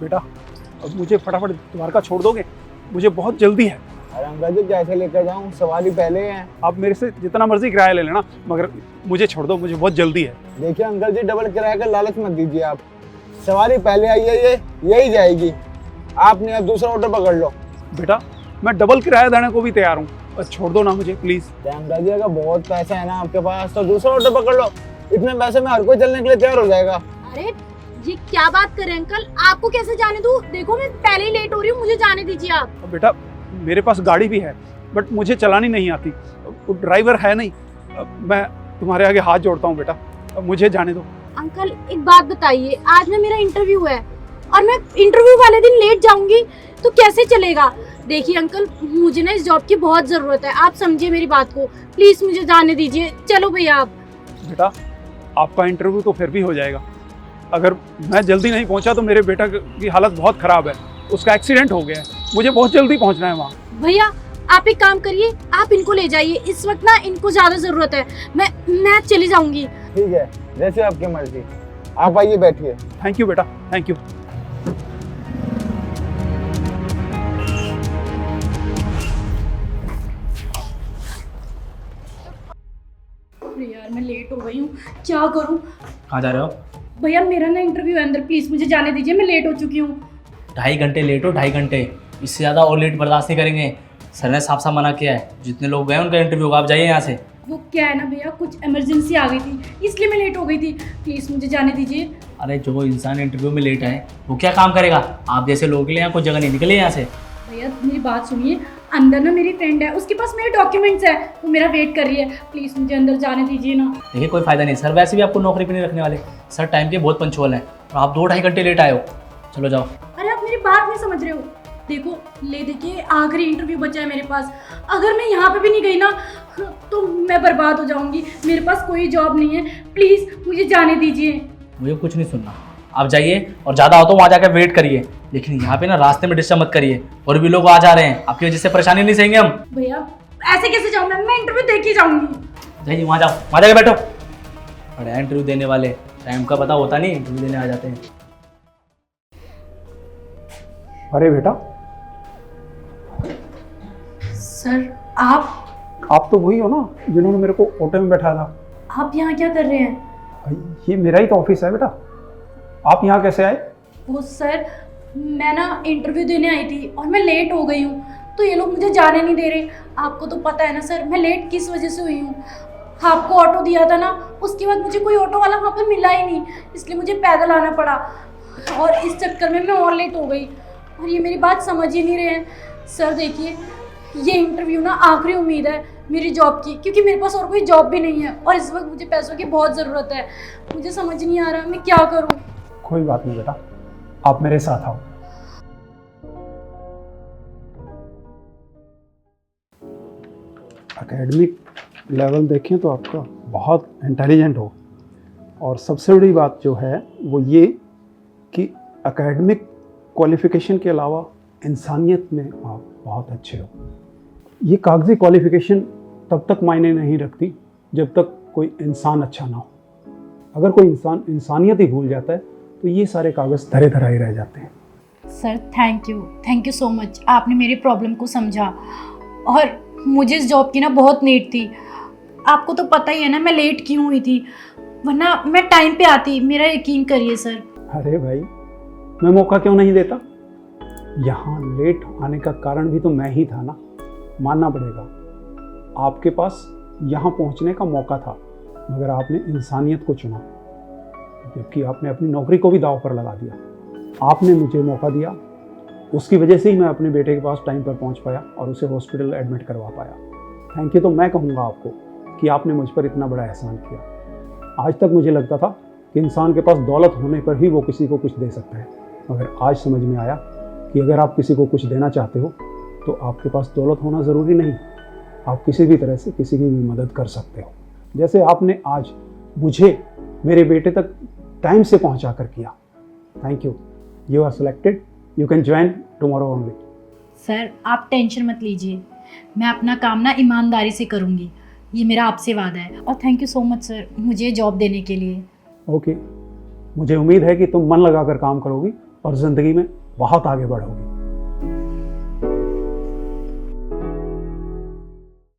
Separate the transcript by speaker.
Speaker 1: बेटा अब मुझे फटाफट द्वारका छोड़ दोगे? मुझे बहुत जल्दी है।
Speaker 2: अरे अंकल जी कैसे लेकर जाऊँ, सवारी पहले हैं।
Speaker 1: आप मेरे से जितना मर्जी किराया ले लेना, मगर मुझे छोड़ दो, मुझे बहुत जल्दी है।
Speaker 2: देखिए अंकल जी, डबल किराए का लालच मत दीजिए आप। सवारी पहले आई है, ये यही जाएगी। आपने अब दूसरा ऑटो पकड़ लो।
Speaker 1: बेटा मैं डबल किराया देने को भी तैयार हूँ, बस छोड़ दो ना मुझे प्लीज़।
Speaker 2: अंकल जी अगर बहुत पैसा है ना आपके पास तो दूसरा ऑटो पकड़ लो। इतने पैसे में हर कोई चलने के लिए तैयार हो जाएगा।
Speaker 3: अरे ये क्या बात कर रहे हैं अंकल, आपको कैसे जाने दूं? देखो मैं पहले ही लेट हो रही हूँ, मुझे जाने दीजिए आप।
Speaker 1: बेटा मेरे पास गाड़ी भी है, बट मुझे चलानी नहीं आती, ड्राइवर है नहीं। मैं तुम्हारे आगे हाथ जोड़ता हूँ बेटा, मुझे जाने दो।
Speaker 3: अंकल एक बात बताइए, आज ना मेरा इंटरव्यू है और मैं इंटरव्यू वाले दिन लेट जाऊंगी तो कैसे चलेगा? देखिए अंकल, मुझे ना इस जॉब की बहुत ज़रूरत है, आप समझिए मेरी बात को, प्लीज़ मुझे जाने दीजिए। चलो भैया आप।
Speaker 1: बेटा आपका इंटरव्यू तो फिर भी हो जाएगा, अगर मैं जल्दी नहीं पहुंचा तो मेरे बेटा की हालत बहुत ख़राब है, उसका एक्सीडेंट हो गया है, मुझे बहुत जल्दी पहुंचना है वहाँ।
Speaker 3: भैया आप एक काम करिए, आप इनको ले जाइए, इस वक्त ना इनको ज़्यादा ज़रूरत है। मैं चली जाऊंगी।
Speaker 2: ठीक है, जैसे आपकी मर्जी। आप आइए बैठिए।
Speaker 1: थैंक यू बेटा, थैंक यू।
Speaker 3: यार मैं लेट हो गई हूँ, क्या करूँ?
Speaker 4: कहाँ जा रहे हो?
Speaker 3: भैया मेरा ना इंटरव्यू है अंदर, प्लीज़ मुझे जाने दीजिए, मैं लेट हो चुकी हूँ।
Speaker 4: 2.5 घंटे लेट हो, 2.5 घंटे, इससे ज़्यादा और लेट बर्दाश्त नहीं करेंगे। सर ने साफ साफ मना किया है, जितने लोग गए उनका इंटरव्यू होगा, आप जाइए यहाँ से।
Speaker 3: वो क्या है ना भैया, कुछ इमरजेंसी आ गई थी इसलिए मैं लेट हो गई थी, प्लीज़ मुझे जाने दीजिए।
Speaker 4: अरे जो इंसान इंटरव्यू में लेट आए वो क्या काम करेगा? आप जैसे लोगों के लिए यहाँ कोई जगह नहीं, निकले यहाँ से।
Speaker 3: भैया मेरी बात सुनिए, अंदर ना मेरी फ्रेंड है, उसके पास मेरे डॉक्यूमेंट्स है, वो मेरा वेट कर रही है, प्लीज़ मुझे अंदर जाने दीजिए ना।
Speaker 4: देखिए कोई फ़ायदा नहीं, सर वैसे भी आपको नौकरी पे नहीं रखने वाले। सर टाइम के बहुत पंचुअल हैं और आप 2-2.5 घंटे लेट आए हो। चलो जाओ।
Speaker 3: अरे आप मेरी बात नहीं समझ रहे हो। देखो ले देखिए, आखिरी इंटरव्यू बचा है मेरे पास, अगर मैं यहाँ पे भी नहीं गई ना तो मैं बर्बाद हो जाऊंगी, मेरे पास कोई जॉब नहीं है, प्लीज़ मुझे जाने दीजिए।
Speaker 4: मुझे कुछ नहीं सुनना, आप जाइए और ज़्यादा हो तो वहाँ जाकर वेट करिए, लेकिन यहाँ पे ना रास्ते में डिस्टर्ब मत करिए। और भी लोग आ जा रहे हैं, आपकी वजह से परेशानी नहीं सहेंगे हम।
Speaker 3: भैया ऐसे कैसे जाऊँ मैं इंटरव्यू दे के जाऊंगी।
Speaker 4: जाइए वहाँ जाओ, वहाँ जाके बैठो। बड़े इंटरव्यू देने वाले, टाइम का पता होता नहीं, इंटरव्यू देने आ जाते हैं।
Speaker 1: अरे बेटा
Speaker 3: सर आप
Speaker 1: तो वही हो ना जिन्होंने मेरे को ऑटो में बैठाया था?
Speaker 3: आप यहाँ क्या कर रहे हैं?
Speaker 1: भाई ये मेरा ही तो ऑफिस है बेटा, आप यहाँ कैसे आए?
Speaker 3: वो सर मैं ना इंटरव्यू देने आई थी और मैं लेट हो गई हूँ, तो ये लोग मुझे जाने नहीं दे रहे। आपको तो पता है ना सर मैं लेट किस वजह से हुई हूँ। आपको ऑटो दिया था ना, उसके बाद मुझे कोई ऑटो वाला वहाँ पर मिला ही नहीं, इसलिए मुझे पैदल आना पड़ा और इस चक्कर में मैं और लेट हो गई और ये मेरी बात समझ ही नहीं रहे हैं। सर देखिए ये इंटरव्यू ना आखिरी उम्मीद है मेरी जॉब की, क्योंकि मेरे पास और कोई जॉब भी नहीं है और इस वक्त मुझे पैसों की बहुत ज़रूरत है। मुझे समझ नहीं आ रहा मैं क्या करूँ।
Speaker 1: कोई बात नहीं बेटा, आप मेरे साथ आओ। एकेडमिक लेवल देखें तो आपका बहुत इंटेलिजेंट हो, और सबसे बड़ी बात जो है वो ये कि एकेडमिक क्वालिफिकेशन के अलावा इंसानियत में आप बहुत अच्छे हो। ये कागजी क्वालिफिकेशन तब तक मायने नहीं रखती जब तक कोई इंसान अच्छा ना हो। अगर कोई इंसान इंसानियत ही भूल जाता है तो ये सारे कागज़ धरे धराए रह जाते हैं।
Speaker 3: Sir thank you so much, आपने मेरी प्रॉब्लम को समझा। और मुझे इस जॉब की ना बहुत नीड थी, आपको तो पता ही है ना मैं लेट क्यों हुई थी, वरना मैं टाइम पे आती, मेरा यकीन करिए सर।
Speaker 1: अरे भाई मैं मौका क्यों नहीं देता? यहाँ लेट आने का कारण भी तो मैं ही था ना, मानना पड़ेगा। आपके पास यहाँ पहुँचने का मौका था, मगर आपने इंसानियत को चुना, जबकि आपने अपनी नौकरी को भी दांव पर लगा दिया। आपने मुझे मौका दिया, उसकी वजह से ही मैं अपने बेटे के पास टाइम पर पहुँच पाया और उसे हॉस्पिटल एडमिट करवा पाया। थैंक यू तो मैं कहूँगा आपको कि आपने मुझ पर इतना बड़ा एहसान किया। आज तक मुझे लगता था कि इंसान के पास दौलत होने पर ही वो किसी को कुछ दे सकता है, मगर आज समझ में आया कि अगर आप किसी को कुछ देना चाहते हो तो आपके पास दौलत होना ज़रूरी नहीं, आप किसी भी तरह से किसी की भी मदद कर सकते हो। जैसे आपने आज मुझे मेरे बेटे तक टाइम से पहुंचा कर किया। Thank you, you are selected, you can join tomorrow only.
Speaker 3: Sir आप टेंशन मत लीजिए, मैं अपना काम ना ईमानदारी से करूँगी, ये मेरा आपसे वादा है। और thank you so much sir मुझे जॉब देने के लिए।
Speaker 1: ओके, मुझे उम्मीद है कि तुम मन लगाकर काम करोगी और ज़िंदगी में बहुत आगे बढ़ोगी।